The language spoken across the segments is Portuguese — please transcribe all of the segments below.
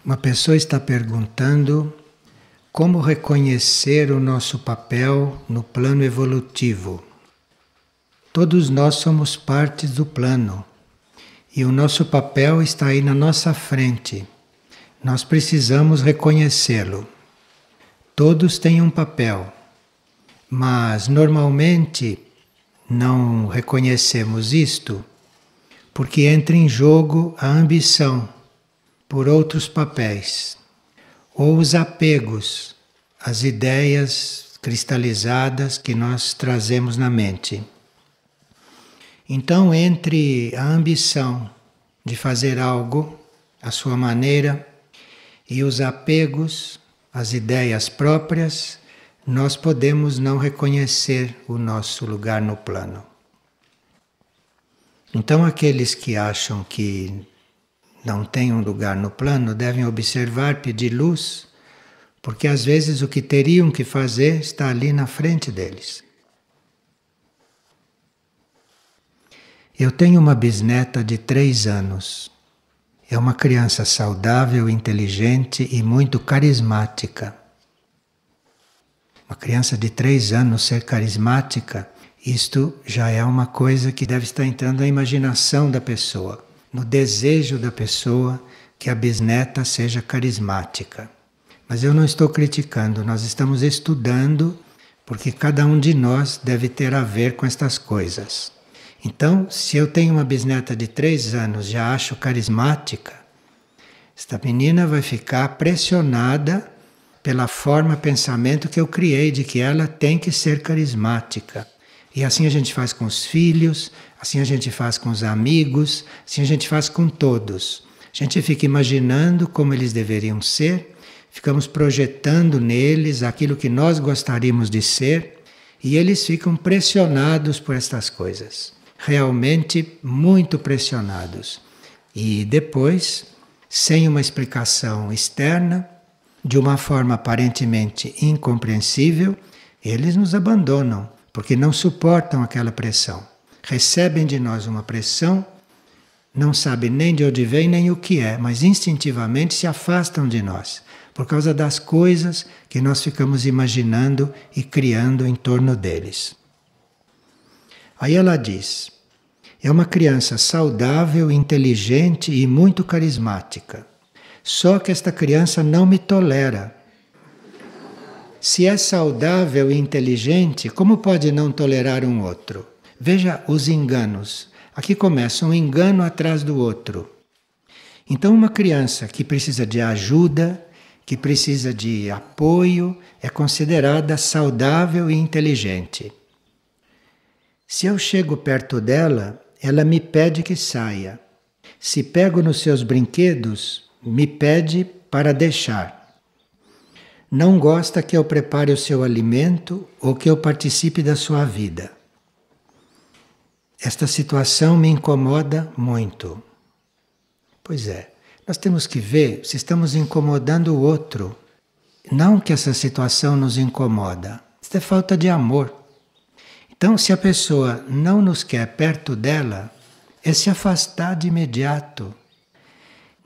Uma pessoa está perguntando como reconhecer o nosso papel no plano evolutivo. Todos nós somos partes do plano e o nosso papel está aí na nossa frente. Nós precisamos reconhecê-lo. Todos têm um papel, mas normalmente não reconhecemos isto porque entra em jogo a ambição por outros papéis, ou os apegos às ideias cristalizadas que nós trazemos na mente. Então, entre a ambição de fazer algo à sua maneira e os apegos às ideias próprias, nós podemos não reconhecer o nosso lugar no plano. Então, aqueles que acham que não têm um lugar no plano devem observar, pedir luz, porque às vezes o que teriam que fazer está ali na frente deles. Eu tenho uma bisneta de 3 anos. É uma criança saudável, inteligente e muito carismática. Uma criança de 3 anos ser carismática, isto já é uma coisa que deve estar entrando na imaginação da pessoa, no desejo da pessoa que a bisneta seja carismática. Mas eu não estou criticando, nós estamos estudando, porque cada um de nós deve ter a ver com estas coisas. Então, se eu tenho uma bisneta de 3 anos e já acho carismática, esta menina vai ficar pressionada pela forma, pensamento que eu criei de que ela tem que ser carismática. E assim a gente faz com os filhos, assim a gente faz com os amigos, assim a gente faz com todos. A gente fica imaginando como eles deveriam ser, ficamos projetando neles aquilo que nós gostaríamos de ser, e eles ficam pressionados por estas coisas. Realmente muito pressionados. E depois, sem uma explicação externa, de uma forma aparentemente incompreensível, eles nos abandonam, porque não suportam aquela pressão. Recebem de nós uma pressão, não sabem nem de onde vem nem o que é, mas instintivamente se afastam de nós, por causa das coisas que nós ficamos imaginando e criando em torno deles. Aí ela diz, é uma criança saudável, inteligente e muito carismática. Só que esta criança não me tolera. Se é saudável e inteligente, como pode não tolerar um outro? Veja os enganos. Aqui começa um engano atrás do outro. Então, uma criança que precisa de ajuda, que precisa de apoio, é considerada saudável e inteligente. Se eu chego perto dela, ela me pede que saia. Se pego nos seus brinquedos, me pede para deixar. Não gosta que eu prepare o seu alimento ou que eu participe da sua vida. Esta situação me incomoda muito. Pois é, nós temos que ver se estamos incomodando o outro. Não que essa situação nos incomoda. Isso é falta de amor. Então, se a pessoa não nos quer perto dela, é se afastar de imediato.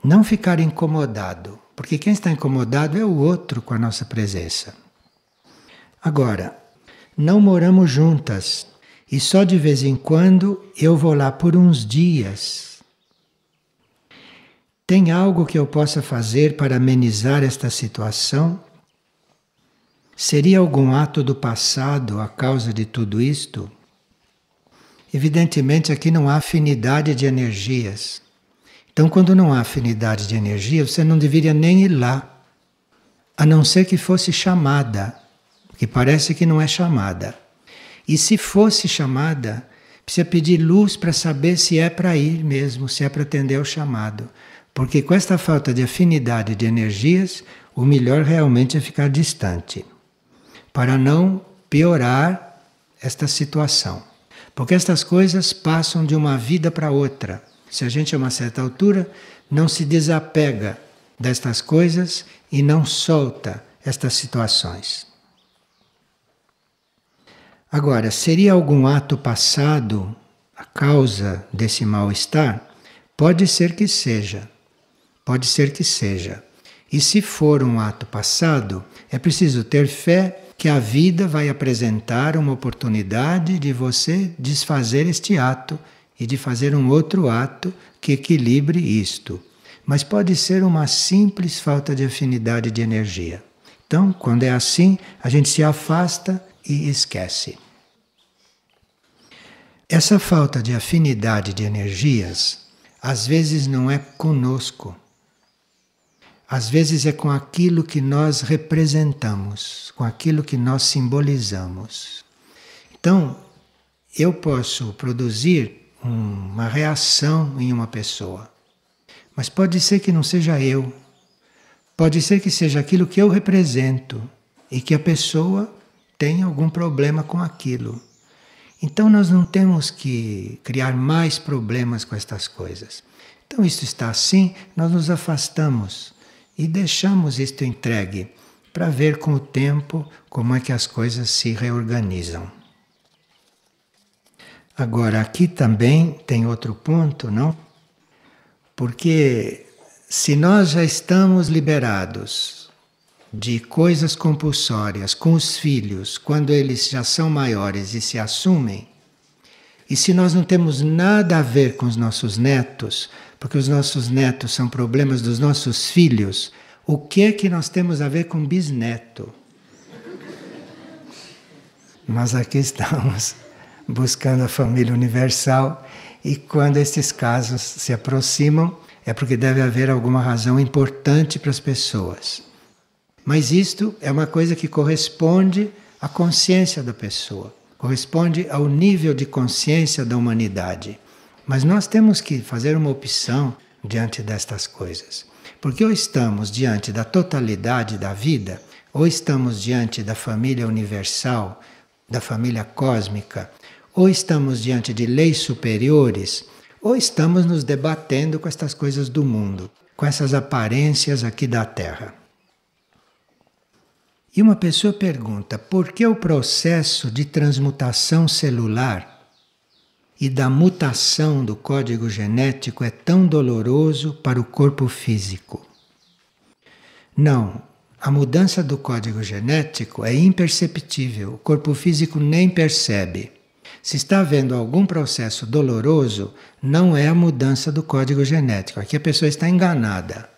Não ficar incomodado, porque quem está incomodado é o outro com a nossa presença. Agora, não moramos juntas e só de vez em quando eu vou lá por uns dias. Tem algo que eu possa fazer para amenizar esta situação? Seria algum ato do passado a causa de tudo isto? Evidentemente aqui não há afinidade de energias. Então, quando não há afinidade de energia, você não deveria nem ir lá, a não ser que fosse chamada, que parece que não é chamada. E se fosse chamada, precisa pedir luz para saber se é para ir mesmo, se é para atender ao chamado. Porque com esta falta de afinidade de energias, o melhor realmente é ficar distante, para não piorar esta situação. Porque estas coisas passam de uma vida para outra. Se a gente a uma certa altura não se desapega destas coisas e não solta estas situações. Agora, seria algum ato passado a causa desse mal-estar? Pode ser que seja. Pode ser que seja. E se for um ato passado, é preciso ter fé que a vida vai apresentar uma oportunidade de você desfazer este ato e de fazer um outro ato que equilibre isto. Mas pode ser uma simples falta de afinidade de energia. Então, quando é assim, a gente se afasta e esquece. Essa falta de afinidade de energias, às vezes não é conosco. Às vezes é com aquilo que nós representamos, com aquilo que nós simbolizamos. Então, eu posso produzir uma reação em uma pessoa, mas pode ser que não seja eu. Pode ser que seja aquilo que eu represento e que a pessoa tenha algum problema com aquilo. Então nós não temos que criar mais problemas com estas coisas. Então isto está assim, nós nos afastamos e deixamos isto entregue para ver com o tempo como é que as coisas se reorganizam. Agora aqui também tem outro ponto, não? Porque se nós já estamos liberados de coisas compulsórias com os filhos, quando eles já são maiores e se assumem, e se nós não temos nada a ver com os nossos netos, porque os nossos netos são problemas dos nossos filhos, o que é que nós temos a ver com bisneto? Nós aqui estamos buscando a família universal e quando estes casos se aproximam, é porque deve haver alguma razão importante para as pessoas. Mas isto é uma coisa que corresponde à consciência da pessoa, corresponde ao nível de consciência da humanidade. Mas nós temos que fazer uma opção diante destas coisas. Porque ou estamos diante da totalidade da vida, ou estamos diante da família universal, da família cósmica, ou estamos diante de leis superiores, ou estamos nos debatendo com estas coisas do mundo, com essas aparências aqui da Terra. E uma pessoa pergunta, por que o processo de transmutação celular e da mutação do código genético é tão doloroso para o corpo físico? Não, a mudança do código genético é imperceptível, o corpo físico nem percebe. Se está havendo algum processo doloroso, não é a mudança do código genético. Aqui a pessoa está enganada.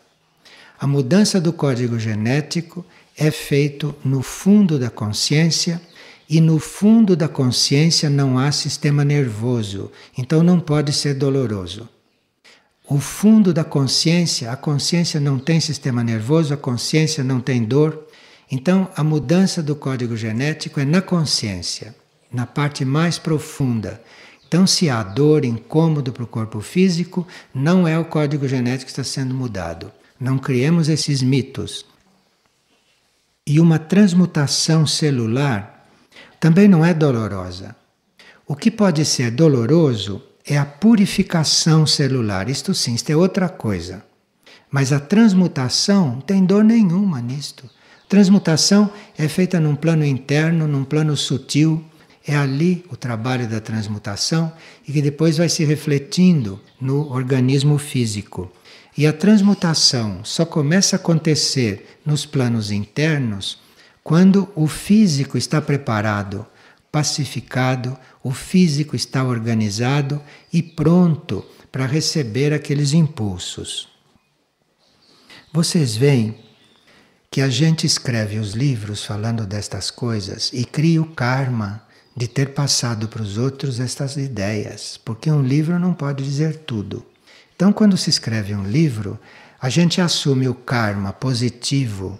A mudança do código genético é feito no fundo da consciência e no fundo da consciência não há sistema nervoso, então não pode ser doloroso. O fundo da consciência, a consciência não tem sistema nervoso, a consciência não tem dor, então a mudança do código genético é na consciência, na parte mais profunda. Então, se há dor, incômodo para o corpo físico, não é o código genético que está sendo mudado. Não criemos esses mitos. E uma transmutação celular também não é dolorosa. O que pode ser doloroso é a purificação celular. Isto sim, isto é outra coisa. Mas a transmutação não tem dor nenhuma nisto. Transmutação é feita num plano interno, num plano sutil. É ali o trabalho da transmutação e que depois vai se refletindo no organismo físico. E a transmutação só começa a acontecer nos planos internos quando o físico está preparado, pacificado, o físico está organizado e pronto para receber aqueles impulsos. Vocês veem que a gente escreve os livros falando destas coisas e cria o karma de ter passado para os outros estas ideias, porque um livro não pode dizer tudo. Então, quando se escreve um livro, a gente assume o karma positivo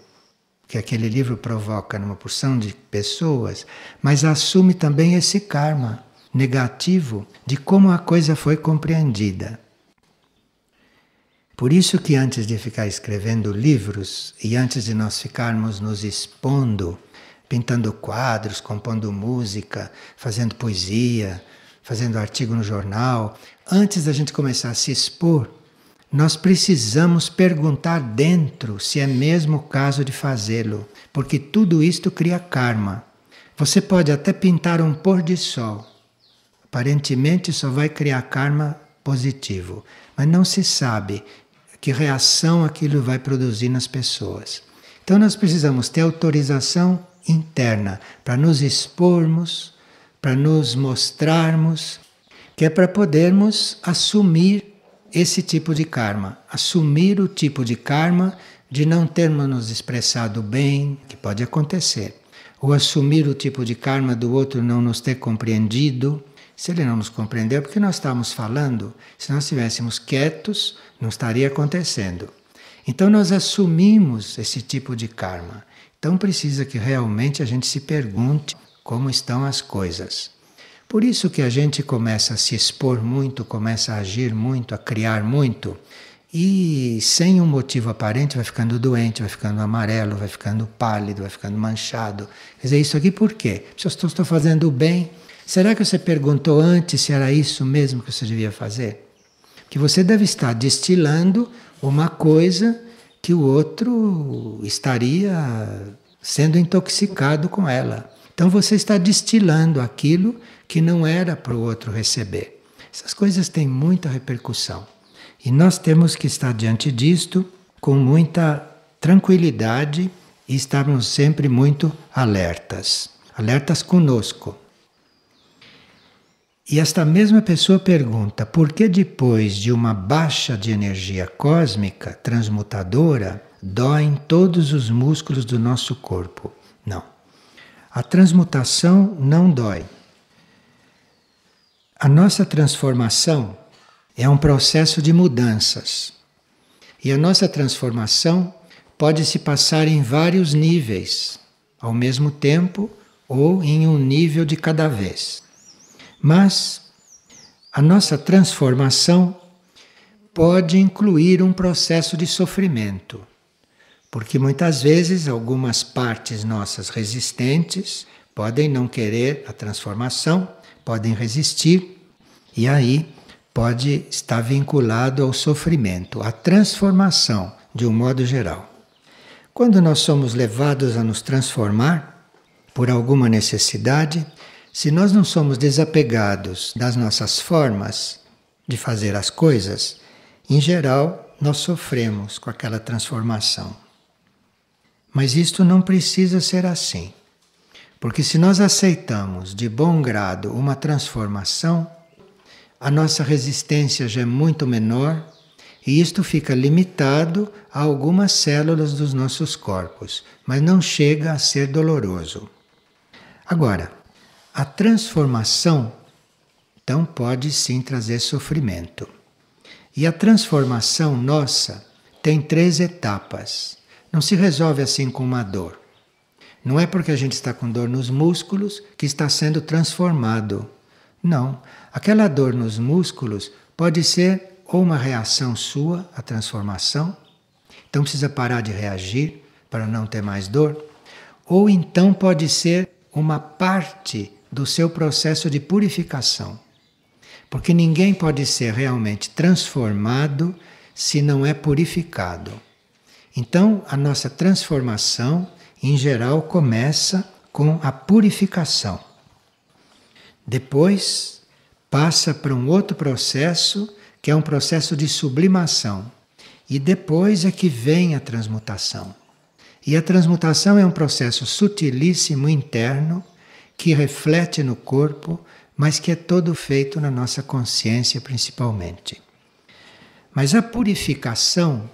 que aquele livro provoca numa porção de pessoas, mas assume também esse karma negativo de como a coisa foi compreendida. Por isso que antes de ficar escrevendo livros e antes de nós ficarmos nos expondo, pintando quadros, compondo música, fazendo poesia, fazendo artigo no jornal, antes da gente começar a se expor, nós precisamos perguntar dentro se é mesmo o caso de fazê-lo, porque tudo isto cria karma. Você pode até pintar um pôr de sol, aparentemente só vai criar karma positivo, mas não se sabe que reação aquilo vai produzir nas pessoas. Então nós precisamos ter autorização interna para nos expormos, para nos mostrarmos, que é para podermos assumir esse tipo de karma, assumir o tipo de karma de não termos nos expressado bem, que pode acontecer, ou assumir o tipo de karma do outro não nos ter compreendido. Se ele não nos compreendeu, porque nós estamos falando, se nós estivéssemos quietos, não estaria acontecendo. Então nós assumimos esse tipo de karma. Então precisa que realmente a gente se pergunte como estão as coisas. Por isso que a gente começa a se expor muito, começa a agir muito, a criar muito, e sem um motivo aparente vai ficando doente, vai ficando amarelo, vai ficando pálido, vai ficando manchado. Quer dizer, isso aqui por quê? Se eu estou fazendo o bem, será que você perguntou antes se era isso mesmo que você devia fazer? Que você deve estar destilando uma coisa que o outro estaria sendo intoxicado com ela. Então você está destilando aquilo que não era para o outro receber. Essas coisas têm muita repercussão. E nós temos que estar diante disto com muita tranquilidade e estarmos sempre muito alertas. Alertas conosco. E esta mesma pessoa pergunta, por que depois de uma baixa de energia cósmica transmutadora, doem todos os músculos do nosso corpo? Não. A transmutação não dói. A nossa transformação é um processo de mudanças. E a nossa transformação pode se passar em vários níveis, ao mesmo tempo ou em um nível de cada vez. Mas a nossa transformação pode incluir um processo de sofrimento, porque muitas vezes algumas partes nossas resistentes podem não querer a transformação, podem resistir, e aí pode estar vinculado ao sofrimento, à transformação de um modo geral. Quando nós somos levados a nos transformar por alguma necessidade, se nós não somos desapegados das nossas formas de fazer as coisas, em geral nós sofremos com aquela transformação. Mas isto não precisa ser assim, porque se nós aceitamos de bom grado uma transformação, a nossa resistência já é muito menor e isto fica limitado a algumas células dos nossos corpos, mas não chega a ser doloroso. Agora, a transformação, então, pode sim trazer sofrimento. E a transformação nossa tem 3 etapas. Não se resolve assim com uma dor. Não é porque a gente está com dor nos músculos que está sendo transformado. Não. Aquela dor nos músculos pode ser ou uma reação sua à transformação, então precisa parar de reagir para não ter mais dor, ou então pode ser uma parte do seu processo de purificação. Porque ninguém pode ser realmente transformado se não é purificado. Então, a nossa transformação, em geral, começa com a purificação. Depois, passa para um outro processo, que é um processo de sublimação. E depois é que vem a transmutação. E a transmutação é um processo sutilíssimo interno, que reflete no corpo, mas que é todo feito na nossa consciência principalmente. Mas a purificação,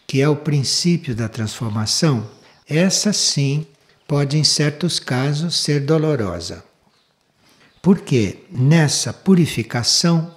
que é o princípio da transformação, essa sim pode em certos casos ser dolorosa. Porque nessa purificação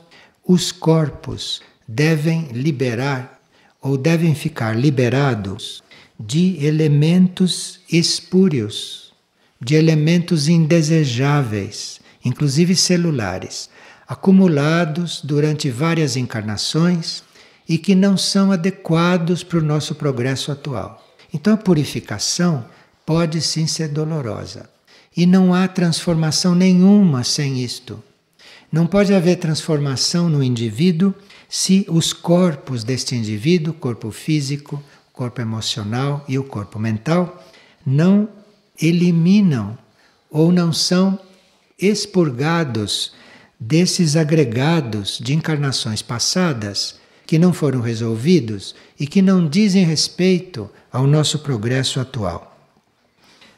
os corpos devem liberar ou devem ficar liberados de elementos espúrios, de elementos indesejáveis, inclusive celulares, acumulados durante várias encarnações e que não são adequados para o nosso progresso atual. Então a purificação pode sim ser dolorosa. E não há transformação nenhuma sem isto. Não pode haver transformação no indivíduo se os corpos deste indivíduo, o corpo físico, o corpo emocional e o corpo mental, não eliminam ou não são expurgados desses agregados de encarnações passadas que não foram resolvidos e que não dizem respeito ao nosso progresso atual.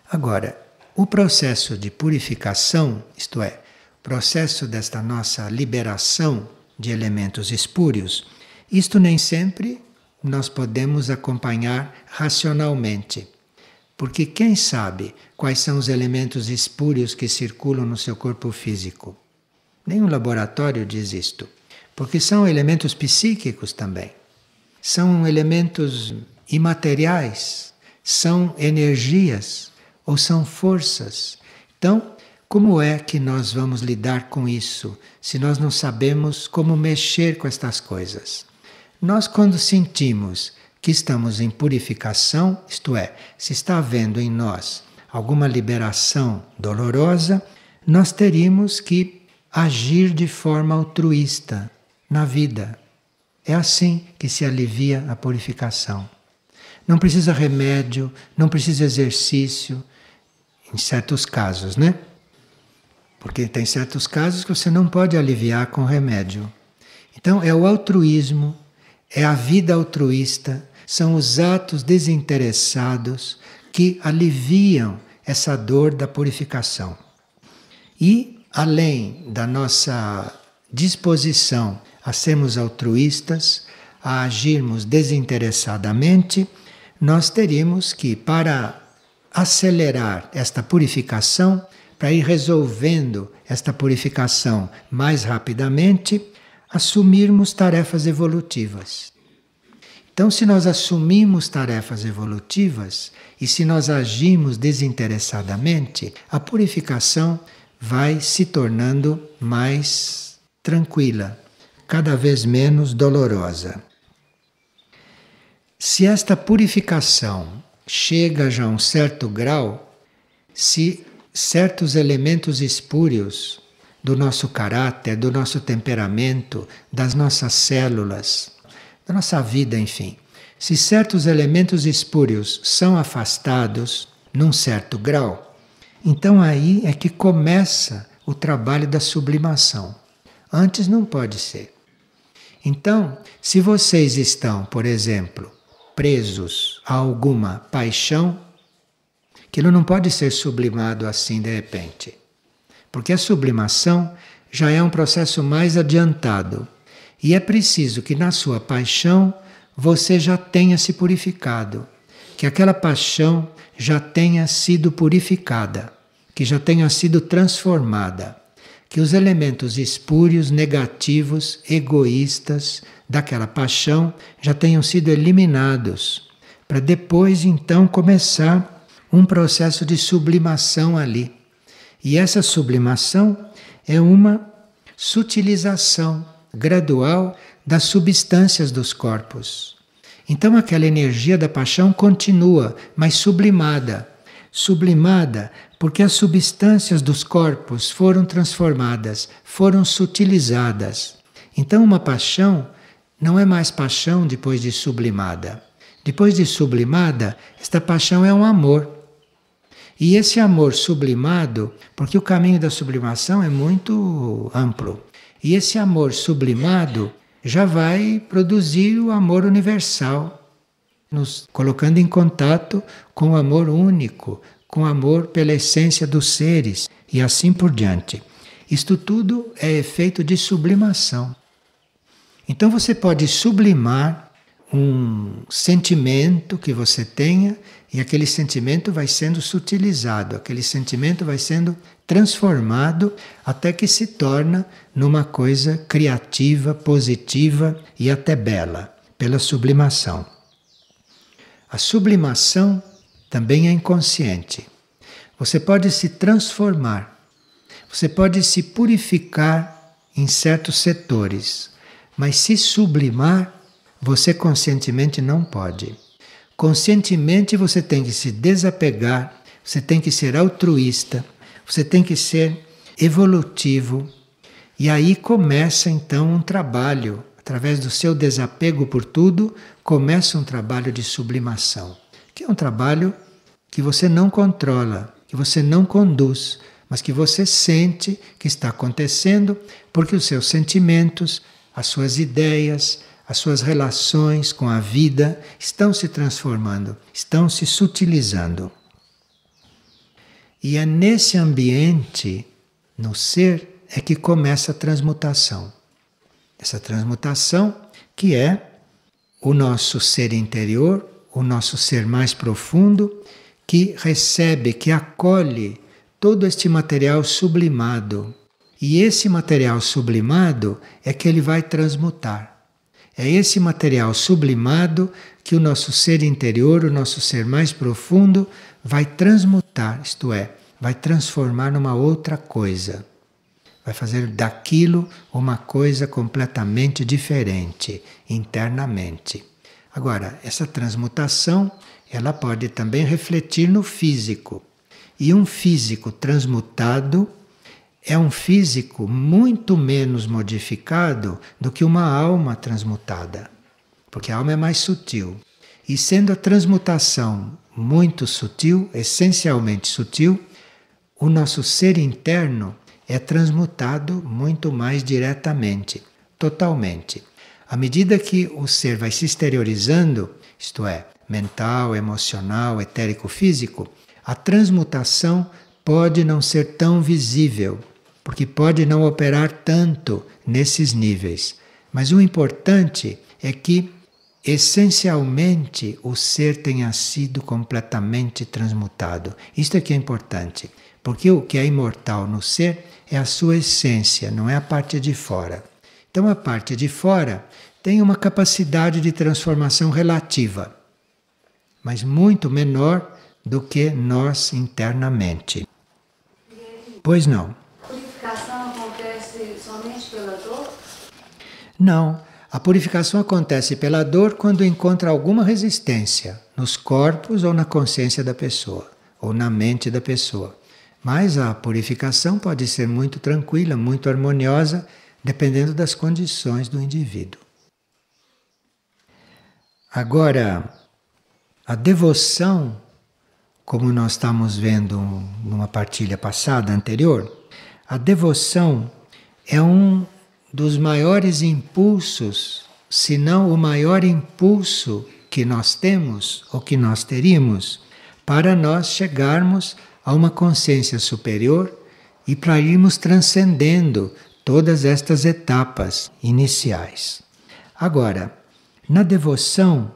Agora, o processo de purificação, isto é, o processo desta nossa liberação de elementos espúrios, isto nem sempre nós podemos acompanhar racionalmente. Porque quem sabe quais são os elementos espúrios que circulam no seu corpo físico? Nenhum laboratório diz isto. Porque são elementos psíquicos também. São elementos imateriais, são energias ou são forças. Então, como é que nós vamos lidar com isso se nós não sabemos como mexer com estas coisas? Nós, quando sentimos que estamos em purificação, isto é, se está havendo em nós alguma liberação dolorosa, nós teríamos que agir de forma altruísta na vida. É assim que se alivia a purificação. Não precisa remédio, não precisa exercício, em certos casos, né? Porque tem certos casos que você não pode aliviar com remédio. Então é o altruísmo, é a vida altruísta, são os atos desinteressados que aliviam essa dor da purificação. E, além da nossa disposição a sermos altruístas, a agirmos desinteressadamente, nós teríamos que, para acelerar esta purificação, para ir resolvendo esta purificação mais rapidamente, assumirmos tarefas evolutivas. Então, se nós assumimos tarefas evolutivas e se nós agimos desinteressadamente, a purificação vai se tornando mais tranquila, cada vez menos dolorosa. Se esta purificação chega já a um certo grau, se certos elementos espúrios do nosso caráter, do nosso temperamento, das nossas células, da nossa vida, enfim, se certos elementos espúrios são afastados num certo grau, então aí é que começa o trabalho da sublimação. Antes não pode ser. Então, se vocês estão, por exemplo, presos a alguma paixão, aquilo não pode ser sublimado assim de repente. Porque a sublimação já é um processo mais adiantado. E é preciso que na sua paixão você já tenha se purificado. Que aquela paixão já tenha sido purificada. Que já tenha sido transformada. Que os elementos espúrios, negativos, egoístas daquela paixão já tenham sido eliminados. Para depois então começar um processo de sublimação ali. E essa sublimação é uma sutilização gradual das substâncias dos corpos. Então aquela energia da paixão continua, mas sublimada. Sublimada porque as substâncias dos corpos foram transformadas, foram sutilizadas. Então uma paixão não é mais paixão depois de sublimada. Depois de sublimada, esta paixão é um amor. E esse amor sublimado, porque o caminho da sublimação é muito amplo, e esse amor sublimado já vai produzir o amor universal, nos colocando em contato com o amor único, com o amor pela essência dos seres e assim por diante. Isto tudo é efeito de sublimação. Então você pode sublimar um sentimento que você tenha e aquele sentimento vai sendo sutilizado, aquele sentimento vai sendo transformado até que se torna numa coisa criativa, positiva e até bela, pela sublimação. A sublimação também é inconsciente. Você pode se transformar, você pode se purificar em certos setores, mas se sublimar, você conscientemente não pode. Conscientemente você tem que se desapegar, você tem que ser altruísta, você tem que ser evolutivo. E aí começa então um trabalho, através do seu desapego por tudo, começa um trabalho de sublimação, que é um trabalho que você não controla, que você não conduz, mas que você sente que está acontecendo, porque os seus sentimentos, as suas ideias, as suas relações com a vida estão se transformando, estão se sutilizando. E é nesse ambiente, no ser, é que começa a transmutação. Essa transmutação que é o nosso ser interior, o nosso ser mais profundo, que recebe, que acolhe todo este material sublimado. E esse material sublimado é que ele vai transmutar. É esse material sublimado que o nosso ser interior, o nosso ser mais profundo, vai transmutar, isto é, vai transformar numa outra coisa. Vai fazer daquilo uma coisa completamente diferente, internamente. Agora, essa transmutação, ela pode também refletir no físico. E um físico transmutado é um físico muito menos modificado do que uma alma transmutada. Porque a alma é mais sutil. E sendo a transmutação muito sutil, essencialmente sutil, o nosso ser interno é transmutado muito mais diretamente, totalmente. À medida que o ser vai se exteriorizando, isto é, mental, emocional, etérico, físico, a transmutação pode não ser tão visível, porque pode não operar tanto nesses níveis. Mas o importante é que, essencialmente, o ser tenha sido completamente transmutado. Isto é que é importante, porque o que é imortal no ser é a sua essência, não é a parte de fora. Então a parte de fora tem uma capacidade de transformação relativa, mas muito menor do que nós internamente. Pois não. A purificação acontece somente pela dor? Não. A purificação acontece pela dor quando encontra alguma resistência nos corpos ou na consciência da pessoa, ou na mente da pessoa. Mas a purificação pode ser muito tranquila, muito harmoniosa, dependendo das condições do indivíduo. Agora, a devoção, como nós estamos vendo numa partilha passada, anterior, a devoção é um dos maiores impulsos, se não o maior impulso que nós temos ou que nós teríamos para nós chegarmos a uma consciência superior e para irmos transcendendo todas estas etapas iniciais. Agora, na devoção,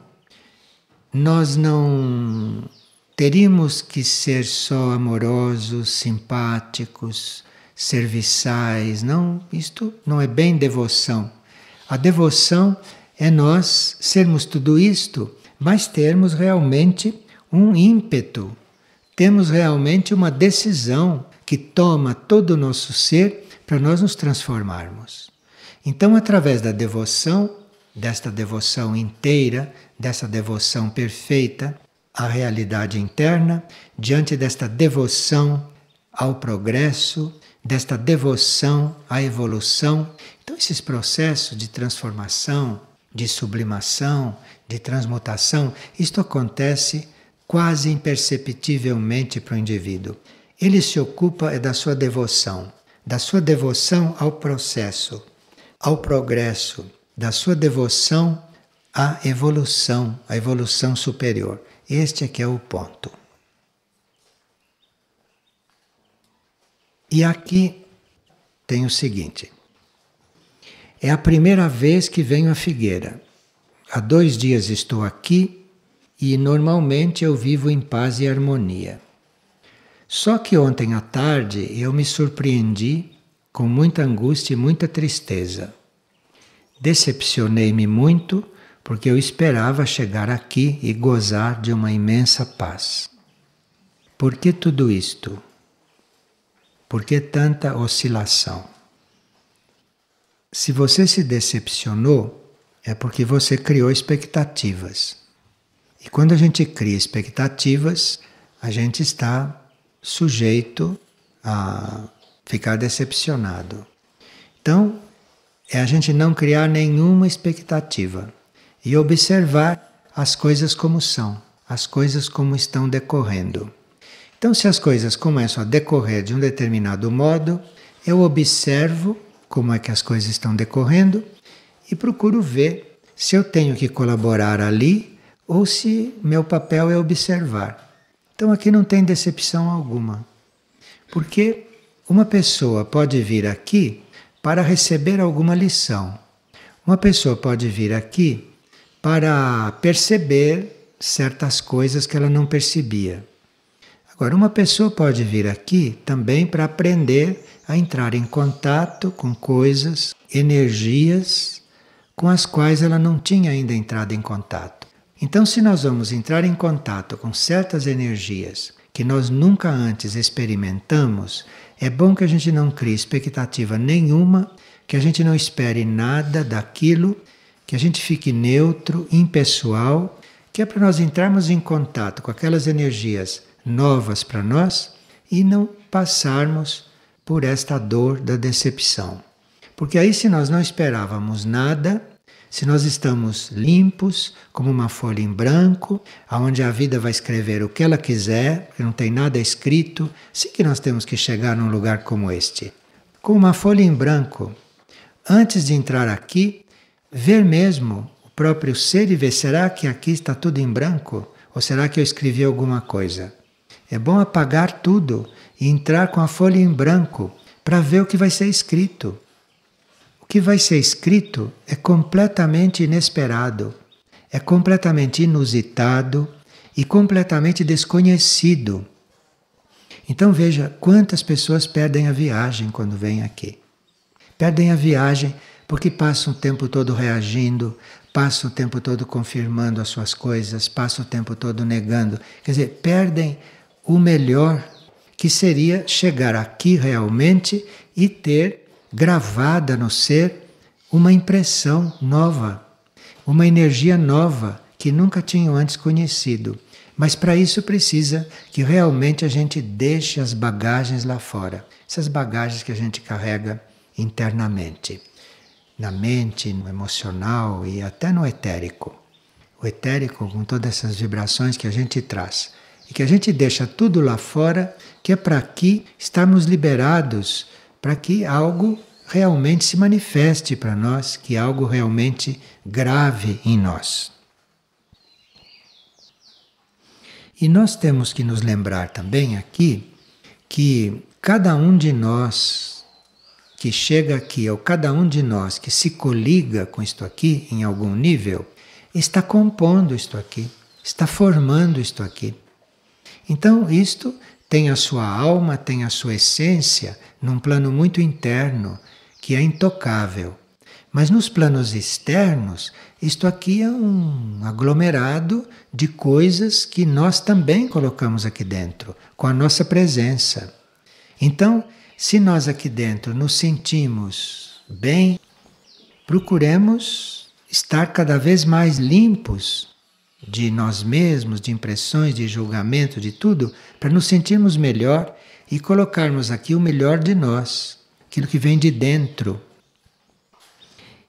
nós não teríamos que ser só amorosos, simpáticos, serviçais. Não, isto não é bem devoção. A devoção é nós sermos tudo isto, mas termos realmente um ímpeto. Temos realmente uma decisão que toma todo o nosso ser para nós nos transformarmos. Então, através da devoção, desta devoção inteira, dessa devoção perfeita à realidade interna, diante desta devoção ao progresso, desta devoção à evolução. Então, esses processos de transformação, de sublimação, de transmutação, isto acontece quase imperceptivelmente para o indivíduo. Ele se ocupa da sua devoção ao processo, ao progresso, da sua devoção à evolução, superior. Este é que é o ponto. E aqui tem o seguinte. É a primeira vez que venho à Figueira. Há 2 dias estou aqui e normalmente eu vivo em paz e harmonia. Só que ontem à tarde eu me surpreendi com muita angústia e muita tristeza. Decepcionei-me muito porque eu esperava chegar aqui e gozar de uma imensa paz. Por que tudo isto? Por que tanta oscilação? Se você se decepcionou, é porque você criou expectativas. E quando a gente cria expectativas, a gente está sujeito a ficar decepcionado. Então, é a gente não criar nenhuma expectativa e observar as coisas como são, as coisas como estão decorrendo. Então, se as coisas começam a decorrer de um determinado modo, eu observo como é que as coisas estão decorrendo e procuro ver se eu tenho que colaborar ali ou se meu papel é observar. Então aqui não tem decepção alguma. Porque uma pessoa pode vir aqui para receber alguma lição. Uma pessoa pode vir aqui para perceber certas coisas que ela não percebia. Agora, uma pessoa pode vir aqui também para aprender a entrar em contato com coisas, energias com as quais ela não tinha ainda entrado em contato. Então, se nós vamos entrar em contato com certas energias que nós nunca antes experimentamos, é bom que a gente não crie expectativa nenhuma, que a gente não espere nada daquilo, que a gente fique neutro, impessoal, que é para nós entrarmos em contato com aquelas energias novas para nós e não passarmos por esta dor da decepção. Porque aí, se nós não esperávamos nada, se nós estamos limpos, como uma folha em branco, onde a vida vai escrever o que ela quiser, porque não tem nada escrito, sim que nós temos que chegar num lugar como este. Com uma folha em branco, antes de entrar aqui, ver mesmo o próprio ser e ver, será que aqui está tudo em branco? Ou será que eu escrevi alguma coisa? É bom apagar tudo e entrar com a folha em branco para ver o que vai ser escrito. O que vai ser escrito é completamente inesperado, é completamente inusitado e completamente desconhecido. Então veja quantas pessoas perdem a viagem quando vêm aqui. Perdem a viagem porque passam o tempo todo reagindo, passam o tempo todo confirmando as suas coisas, passam o tempo todo negando. Quer dizer, perdem o melhor, que seria chegar aqui realmente e ter gravada no ser uma impressão nova, uma energia nova que nunca tinham antes conhecido. Mas para isso precisa que realmente a gente deixe as bagagens lá fora, essas bagagens que a gente carrega internamente, na mente, no emocional e até no etérico. O etérico, com todas essas vibrações que a gente traz, e que a gente deixa tudo lá fora, que é para aqui estarmos liberados, para que algo realmente se manifeste para nós, que algo realmente grave em nós. E nós temos que nos lembrar também aqui que cada um de nós que chega aqui, ou cada um de nós que se coliga com isto aqui em algum nível, está compondo isto aqui, está formando isto aqui. Então isto tem a sua alma, tem a sua essência num plano muito interno, que é intocável. Mas nos planos externos, isto aqui é um aglomerado de coisas que nós também colocamos aqui dentro, com a nossa presença. Então, se nós aqui dentro nos sentimos bem, procuremos estar cada vez mais limpos de nós mesmos, de impressões, de julgamento, de tudo, para nos sentirmos melhor e colocarmos aqui o melhor de nós, aquilo que vem de dentro.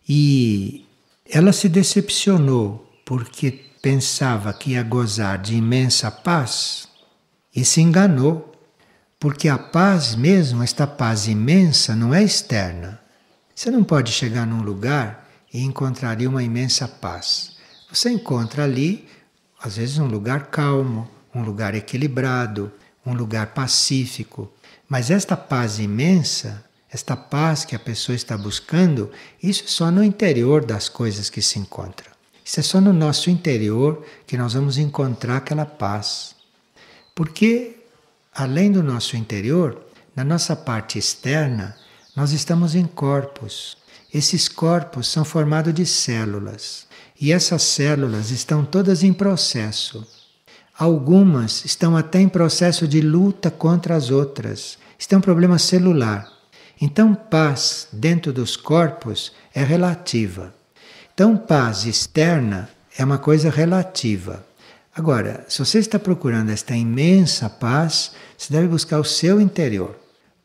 E ela se decepcionou porque pensava que ia gozar de imensa paz e se enganou, porque a paz mesmo, esta paz imensa, não é externa. Você não pode chegar num lugar e encontrar ali uma imensa paz. Você encontra ali, às vezes, um lugar calmo, um lugar equilibrado, um lugar pacífico. Mas esta paz imensa, esta paz que a pessoa está buscando, isso é só no interior das coisas que se encontra. Isso é só no nosso interior que nós vamos encontrar aquela paz. Porque, além do nosso interior, na nossa parte externa, nós estamos em corpos. Esses corpos são formados de células. E essas células estão todas em processo. Algumas estão até em processo de luta contra as outras. Isso é um problema celular. Então, paz dentro dos corpos é relativa. Então, paz externa é uma coisa relativa. Agora, se você está procurando esta imensa paz, você deve buscar o seu interior.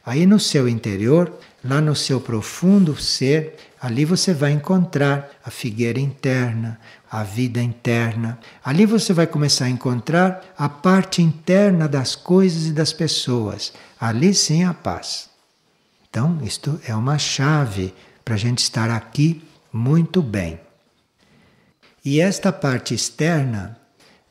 Aí no seu interior, lá no seu profundo ser, ali você vai encontrar a figueira interna, a vida interna. Ali você vai começar a encontrar a parte interna das coisas e das pessoas. Ali sim a paz. Então, isto é uma chave para a gente estar aqui muito bem. E esta parte externa,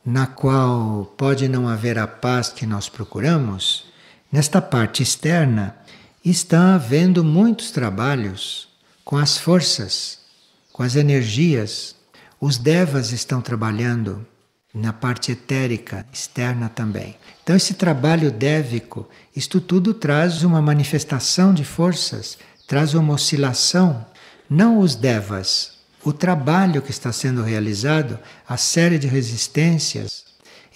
na qual pode não haver a paz que nós procuramos, nesta parte externa está havendo muitos trabalhos com as forças, com as energias. Os devas estão trabalhando na parte etérica externa também. Então esse trabalho dévico, isto tudo traz uma manifestação de forças, traz uma oscilação. Não os devas, o trabalho que está sendo realizado, a série de resistências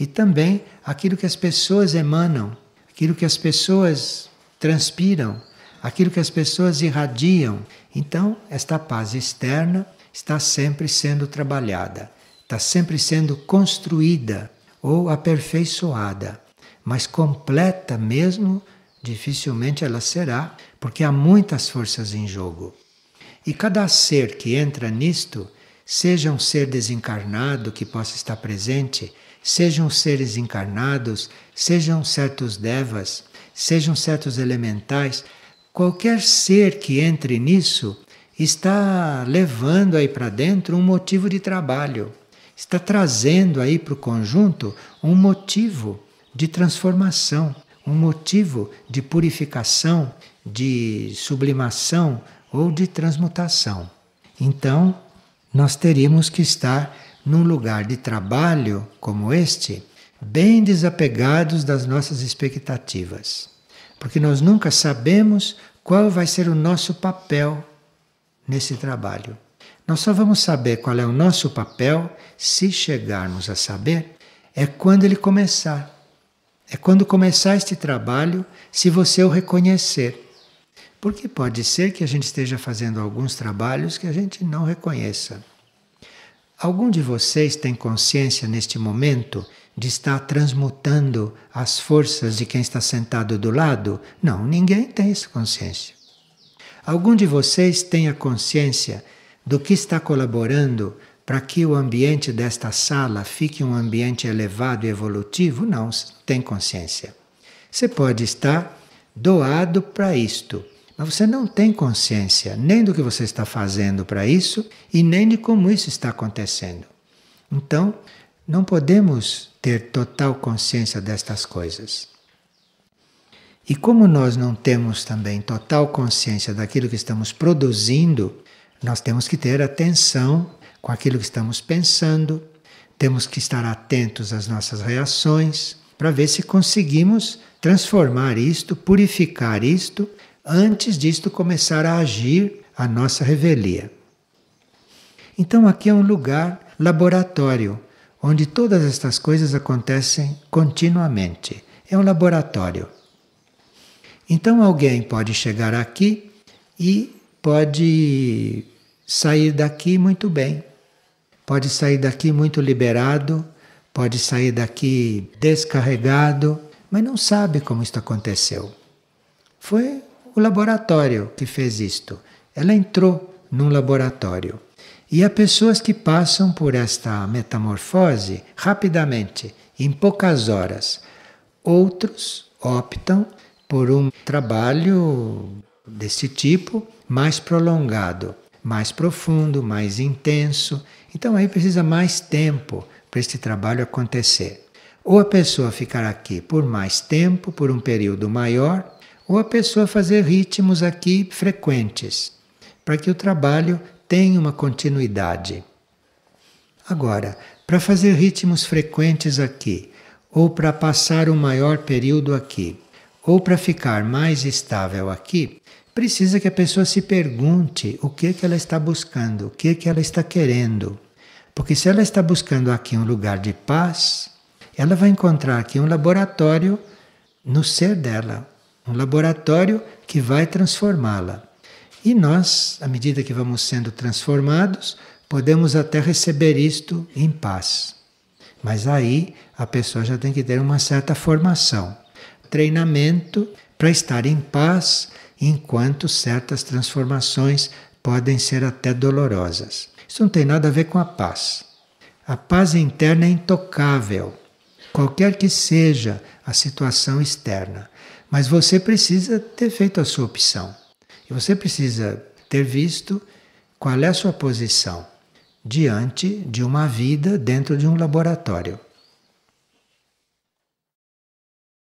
e também aquilo que as pessoas emanam, aquilo que as pessoas transpiram, aquilo que as pessoas irradiam. Então, esta paz externa está sempre sendo trabalhada, está sempre sendo construída ou aperfeiçoada, mas completa mesmo, dificilmente ela será, porque há muitas forças em jogo. E cada ser que entra nisto, seja um ser desencarnado que possa estar presente, sejam seres encarnados, sejam certos devas, sejam certos elementais, qualquer ser que entre nisso está levando aí para dentro um motivo de trabalho, está trazendo aí para o conjunto um motivo de transformação, um motivo de purificação, de sublimação ou de transmutação. Então, nós teríamos que estar num lugar de trabalho como este, bem desapegados das nossas expectativas. Porque nós nunca sabemos qual vai ser o nosso papel nesse trabalho. Nós só vamos saber qual é o nosso papel, se chegarmos a saber, é quando ele começar. É quando começar este trabalho, se você o reconhecer. Porque pode ser que a gente esteja fazendo alguns trabalhos que a gente não reconheça. Algum de vocês tem consciência neste momento de estar transmutando as forças de quem está sentado do lado? Não, ninguém tem essa consciência. Algum de vocês tem a consciência do que está colaborando para que o ambiente desta sala fique um ambiente elevado e evolutivo? Não, tem consciência. Você pode estar doado para isto, mas você não tem consciência nem do que você está fazendo para isso e nem de como isso está acontecendo. Então, não podemos ter total consciência destas coisas. E como nós não temos também total consciência daquilo que estamos produzindo, nós temos que ter atenção com aquilo que estamos pensando, temos que estar atentos às nossas reações, para ver se conseguimos transformar isto, purificar isto, antes disto começar a agir a nossa revelia. Então aqui é um lugar laboratório, onde todas estas coisas acontecem continuamente. É um laboratório. Então alguém pode chegar aqui e pode sair daqui muito bem. Pode sair daqui muito liberado, pode sair daqui descarregado, mas não sabe como isto aconteceu. Foi o laboratório que fez isto. Ela entrou num laboratório. E há pessoas que passam por esta metamorfose rapidamente, em poucas horas. Outros optam por um trabalho desse tipo mais prolongado, mais profundo, mais intenso. Então aí precisa mais tempo para este trabalho acontecer. Ou a pessoa ficar aqui por mais tempo, por um período maior, ou a pessoa fazer ritmos aqui frequentes, para que o trabalho tenha uma continuidade. Agora, para fazer ritmos frequentes aqui, ou para passar um maior período aqui, ou para ficar mais estável aqui, precisa que a pessoa se pergunte o que ela está buscando, o que ela está querendo. Porque se ela está buscando aqui um lugar de paz, ela vai encontrar aqui um laboratório no ser dela, um laboratório que vai transformá-la. E nós, à medida que vamos sendo transformados, podemos até receber isto em paz. Mas aí a pessoa já tem que ter uma certa formação, treinamento para estar em paz enquanto certas transformações podem ser até dolorosas. Isso não tem nada a ver com a paz. A paz interna é intocável, qualquer que seja a situação externa. Mas você precisa ter feito a sua opção. E você precisa ter visto qual é a sua posição. diante de uma vida dentro de um laboratório.